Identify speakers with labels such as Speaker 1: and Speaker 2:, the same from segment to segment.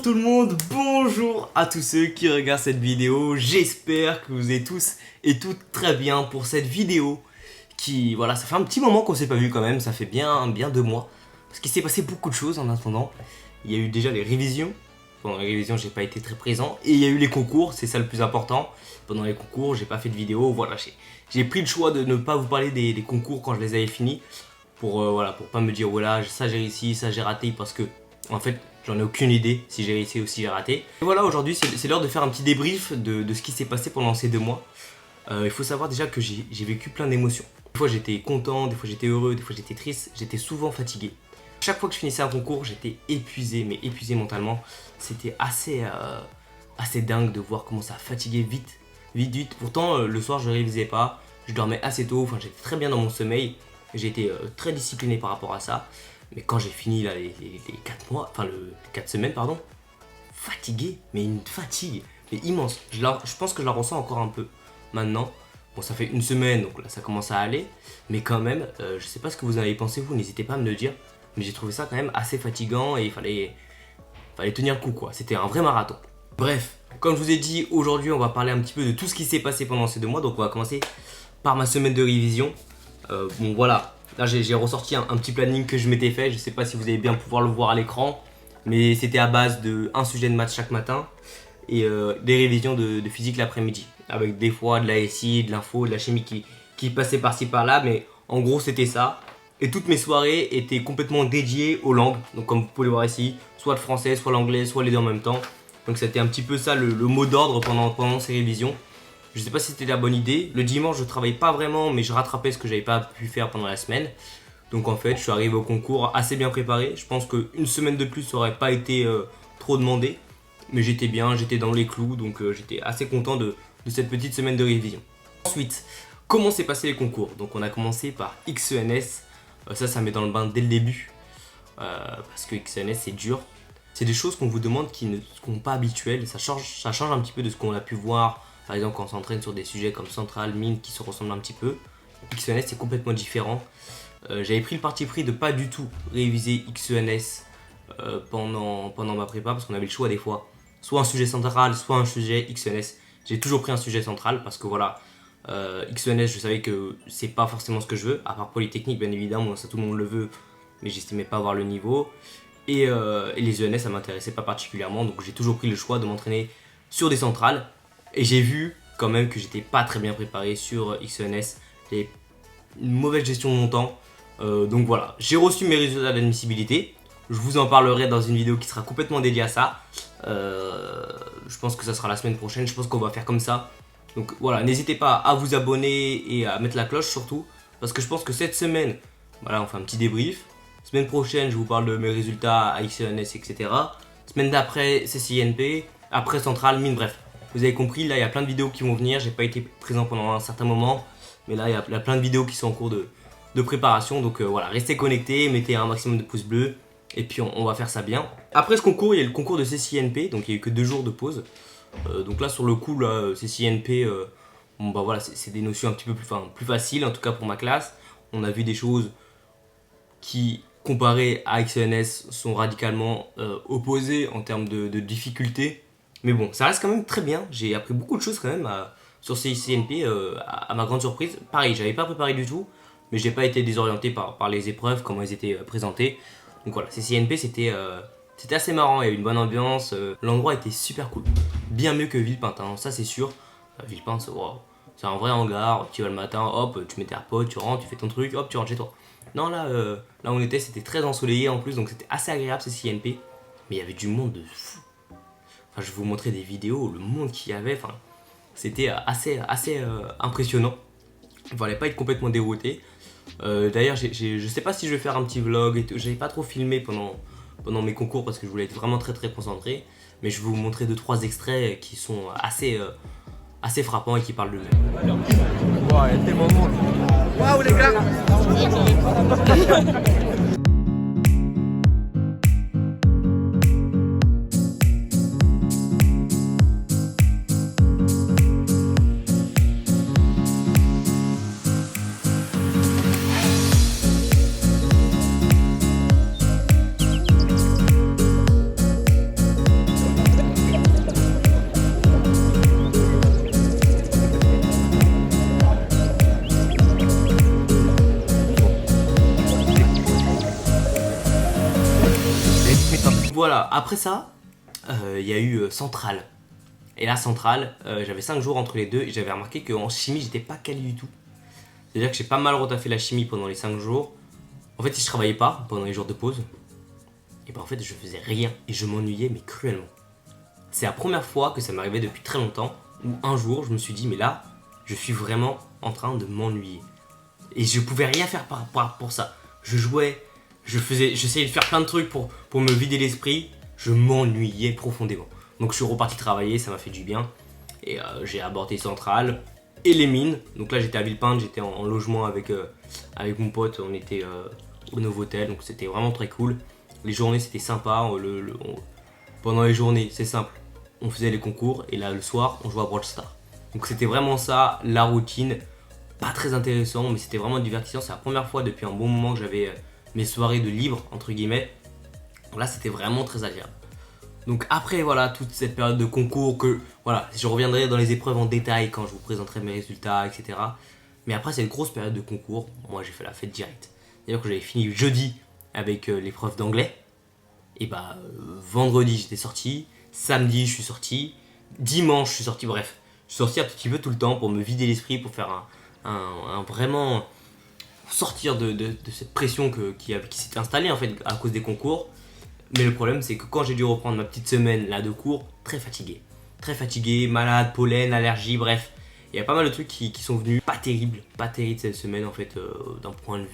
Speaker 1: tout le monde, bonjour à tous ceux qui regardent cette vidéo. J'espère que vous êtes tous et toutes très bien pour cette vidéo qui, voilà, ça fait un petit moment qu'on s'est pas vu quand même, ça fait bien 2 mois. Parce qu'il s'est passé beaucoup de choses en attendant. Il y a eu déjà les révisions. Pendant les révisions, j'ai pas été très présent. Et il y a eu les concours, c'est ça le plus important. Pendant les concours, j'ai pas fait de vidéo. Voilà, j'ai pris le choix de ne pas vous parler des concours quand je les avais finis. Pour, voilà, pour pas me dire, voilà, ça j'ai réussi, ça j'ai raté. Parce que, en fait, j'en ai aucune idée si j'ai réussi ou si j'ai raté. Et voilà, aujourd'hui, c'est l'heure de faire un petit débrief de ce qui s'est passé pendant ces 2 mois. Il faut savoir déjà que j'ai vécu plein d'émotions. Des fois, j'étais content, des fois, j'étais heureux, des fois, j'étais triste. J'étais souvent fatigué. Chaque fois que je finissais un concours, j'étais épuisé, mais épuisé mentalement. C'était assez dingue de voir comment ça fatiguait vite. Pourtant, le soir, je ne révisais pas. Je dormais assez tôt, enfin, j'étais très bien dans mon sommeil. J'ai été très discipliné par rapport à ça. Mais quand j'ai fini là, les 4 mois, enfin, les 4 semaines, pardon, fatigué, mais une fatigue mais immense. Je pense que je la ressens encore un peu maintenant. Bon, ça fait 1 semaine, donc là, ça commence à aller. Mais quand même, je sais pas ce que vous en avez pensé, vous, n'hésitez pas à me le dire. Mais j'ai trouvé ça quand même assez fatigant et il fallait tenir le coup, quoi. C'était un vrai marathon. Bref, comme je vous ai dit, aujourd'hui on va parler un petit peu de tout ce qui s'est passé pendant ces 2 mois. Donc on va commencer par ma semaine de révision. Bon voilà, là j'ai ressorti un petit planning que je m'étais fait. Je sais pas si vous allez bien pouvoir le voir à l'écran, mais c'était à base de un sujet de maths chaque matin et des révisions de physique l'après-midi. Avec des fois de la SI, de l'info, de la chimie qui passait par-ci par-là, mais en gros c'était ça. Et toutes mes soirées étaient complètement dédiées aux langues. Donc comme vous pouvez le voir ici, soit le français, soit l'anglais, soit les deux en même temps. Donc c'était un petit peu ça le mot d'ordre pendant ces révisions. Je sais pas si c'était la bonne idée. Le dimanche je travaillais pas vraiment, mais je rattrapais ce que j'avais pas pu faire pendant la semaine. Donc en fait je suis arrivé au concours assez bien préparé. Je pense qu'une semaine de plus ça aurait pas été trop demandé. Mais j'étais bien, j'étais dans les clous. Donc j'étais assez content de cette petite semaine de révision. Ensuite, comment s'est passé les concours? Donc on a commencé par XENS. Ça met dans le bain dès le début, parce que XNS c'est dur. C'est des choses qu'on vous demande qui ne sont pas habituelles, ça change un petit peu de ce qu'on a pu voir, par exemple quand on s'entraîne sur des sujets comme Central, Mine qui se ressemblent un petit peu. XENS c'est complètement différent. J'avais pris le parti pris de pas du tout réviser XENS pendant ma prépa, parce qu'on avait le choix des fois, soit un sujet central, soit un sujet XENS. J'ai toujours pris un sujet central parce que voilà, XENS je savais que c'est pas forcément ce que je veux, à part Polytechnique bien évidemment, ça tout le monde le veut, mais j'estimais pas avoir le niveau. Et les ENS ça m'intéressait pas particulièrement, donc j'ai toujours pris le choix de m'entraîner sur des centrales. Et j'ai vu quand même que j'étais pas très bien préparé sur XENS, j'avais une mauvaise gestion de mon temps. Donc voilà, j'ai reçu mes résultats d'admissibilité. Je vous en parlerai dans une vidéo qui sera complètement dédiée à ça. Je pense que ça sera la semaine prochaine, je pense qu'on va faire comme ça. Donc voilà, n'hésitez pas à vous abonner et à mettre la cloche surtout. Parce que je pense que cette semaine, voilà, on fait un petit débrief. Semaine prochaine, je vous parle de mes résultats à XENS, etc. Semaine d'après, CCINP. Après Central, Mine, bref. Vous avez compris, là il y a plein de vidéos qui vont venir. J'ai pas été présent pendant un certain moment. Mais là il y a plein de vidéos qui sont en cours de préparation. Donc voilà, restez connectés, mettez un maximum de pouces bleus. Et puis on va faire ça bien. Après ce concours, il y a le concours de CCINP. Donc il y a eu que 2 jours de pause. Donc là sur le coup là, CCINP, bon bah voilà, c'est des notions un petit peu plus faciles, en tout cas pour ma classe. On a vu des choses qui, comparées à XENS, sont radicalement opposées en termes de difficulté. Mais bon, ça reste quand même très bien. J'ai appris beaucoup de choses quand même sur CCINP, à ma grande surprise. Pareil, j'avais pas préparé du tout, mais j'ai pas été désorienté par les épreuves, comment elles étaient présentées. Donc voilà, CCINP c'était assez marrant, il y avait une bonne ambiance, l'endroit était super cool. Bien mieux que Villepinte, hein, ça c'est sûr. Villepinte, wow, c'est un vrai hangar, tu vas le matin, hop, tu mets tes AirPods, tu rentres, tu fais ton truc, hop, tu rentres chez toi. Non, là où on était, c'était très ensoleillé en plus, donc c'était assez agréable ces CNP. Mais il y avait du monde de fou. Enfin, je vais vous montrer des vidéos, le monde qu'il y avait, enfin, c'était assez impressionnant. Il fallait pas être complètement dérouté. D'ailleurs, je sais pas si je vais faire un petit vlog et tout, j'avais pas trop filmé pendant mes concours parce que je voulais être vraiment très concentré. Mais je vais vous montrer 2-3 extraits qui sont assez frappants et qui parlent d'eux-mêmes.
Speaker 2: Wow, il y a tellement de monde. Waouh les gars.
Speaker 1: voilà, après ça, il y a eu Centrale. Et là, Centrale, j'avais 5 jours entre les deux et j'avais remarqué qu'en chimie, j'étais pas calé du tout. C'est-à-dire que j'ai pas mal retaffé la chimie pendant les 5 jours. En fait, si je travaillais pas pendant les jours de pause, et ben en fait, je faisais rien et je m'ennuyais, mais cruellement. C'est la première fois que ça m'arrivait depuis très longtemps où un jour, je me suis dit, mais là, je suis vraiment en train de m'ennuyer. Et je pouvais rien faire pour ça. Je jouais, j'essayais de faire plein de trucs pour me vider l'esprit. Je m'ennuyais profondément. Donc je suis reparti travailler, ça m'a fait du bien. Et j'ai abordé Centrale et les mines. Donc là j'étais à Villepinte, j'étais en logement avec mon pote. On était au Novotel, donc c'était vraiment très cool. Les journées c'était sympa. Pendant les journées, c'est simple. On faisait les concours et là le soir on jouait à Brawl Stars. Donc c'était vraiment ça, la routine. Pas très intéressant, mais c'était vraiment divertissant. C'est la première fois depuis un bon moment que j'avais mes soirées de libre, entre guillemets. Là, c'était vraiment très agréable. Donc après, voilà, toute cette période de concours que, voilà, je reviendrai dans les épreuves en détail quand je vous présenterai mes résultats, etc. Mais après cette grosse période de concours, moi, j'ai fait la fête directe. C'est-à-dire que j'avais fini jeudi avec l'épreuve d'anglais. Et bah, vendredi, j'étais sorti. Samedi, je suis sorti. Dimanche, je suis sorti. Bref, je suis sorti un petit peu tout le temps pour me vider l'esprit, pour faire vraiment sortir de cette pression qui s'était installée en fait à cause des concours. Mais le problème c'est que quand j'ai dû reprendre ma petite semaine là de cours, très fatigué, malade, pollen, allergie, bref, il y a pas mal de trucs qui sont venus pas terribles cette semaine en fait d'un point de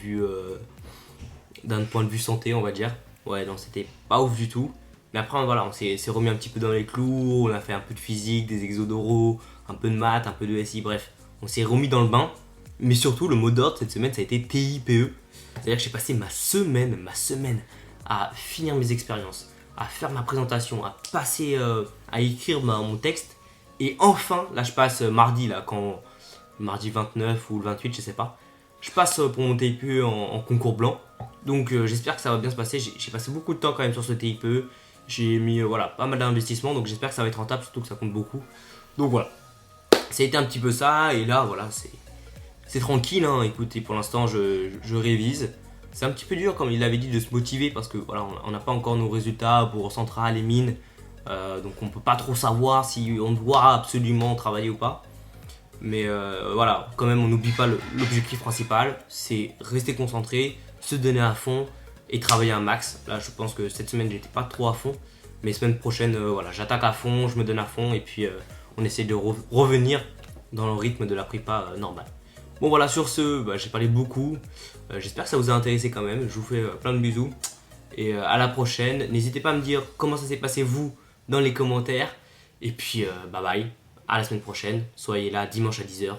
Speaker 1: vue santé, on va dire. Ouais, non, c'était pas ouf du tout. Mais après voilà, on s'est remis un petit peu dans les clous, on a fait un peu de physique, des exos d'oraux, un peu de maths, un peu de SI, bref, on s'est remis dans le bain. Mais surtout, le mot d'ordre cette semaine, ça a été TIPE. C'est-à-dire que j'ai passé ma semaine à finir mes expériences, à faire ma présentation, à passer, à écrire mon texte. Et enfin, là, je passe mardi, mardi 29 ou le 28, je sais pas. Je passe pour mon TIPE en concours blanc. Donc, j'espère que ça va bien se passer. J'ai passé beaucoup de temps quand même sur ce TIPE. J'ai mis voilà, pas mal d'investissements. Donc, j'espère que ça va être rentable, surtout que ça compte beaucoup. Donc, voilà. Ça a été un petit peu ça. Et là, voilà, c'est tranquille, hein. Écoutez, pour l'instant je révise. C'est un petit peu dur, comme il l'avait dit, de se motiver parce que voilà, on n'a pas encore nos résultats pour Centrale et mines. Donc on peut pas trop savoir si on doit absolument travailler ou pas. Mais voilà, quand même on n'oublie pas l'objectif principal, c'est rester concentré, se donner à fond et travailler un max. Là je pense que cette semaine j'étais pas trop à fond. Mais semaine prochaine, voilà, j'attaque à fond, je me donne à fond et puis on essaie de revenir dans le rythme de la prépa normale. Bon voilà, sur ce, j'ai parlé beaucoup. J'espère que ça vous a intéressé quand même. Je vous fais plein de bisous. Et à la prochaine. N'hésitez pas à me dire comment ça s'est passé vous dans les commentaires. Et puis bye bye. À la semaine prochaine. Soyez là dimanche à 10h.